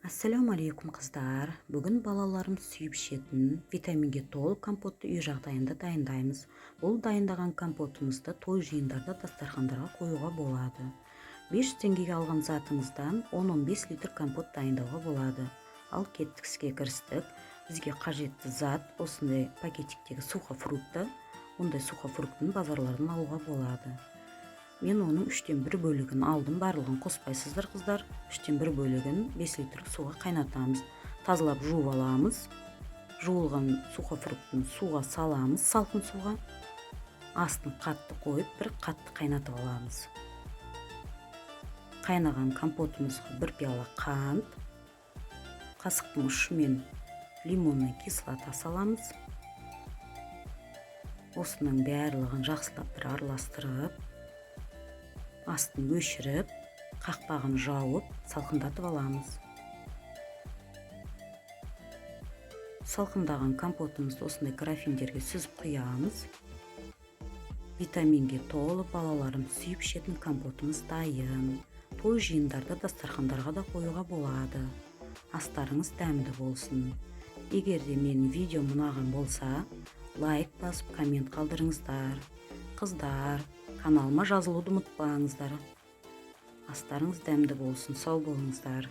Ассаламу алейкум қыздар. Бүгін балаларым сүйіп ішетін витаминге толы компотты үй жағдайында дайындаймыз. Бұл дайындаған компотымызды той жиындарда дастархандарға қоюға болады. 500 теңгеге алған затыңыздан 10-15 литр компот дайындауға болады. Ал кеттік іске кірістік. Бізге қажетті зат осындай пакетиктегі сухофрукты. Ондай сухофруктын базарлардан алуға болады. Мен оның 3/1 бөлігін алдым, барлығын қоспайсыздар қыздар. 3/1 бөлігін 5 литр суға қайнатамыз. Тазалап жуып аламыз. Жуылған сухофруктын суға саламыз, салқын суға. Астын қатты қойып, бір қатты қайнатып аламыз. Қайнаған компотымызға 1 пиала қант, қасықтың ұшымен лимонный кислота саламыз. Осының барлығын жақсылап бір араластырып, астын өшіріп, қақпағын жауып, салқындатып аламыз. Салқындаған компотымызды осындай графиндерге сүзіп құямыз. Витаминге толы балаларым сүйіп ішетін компотымыз дайын. Той жиындарда дастархандарға да қоюға болады. Астарыңыз дәмді болсын. Егер де менің видеом ұнаған болса, лайк басып, коммент қалдырыңыздар. Қыздар, каналыма жазылуды ұмытпаңыздар. Астарыңыз дәмді болсын, сау болыңыздар.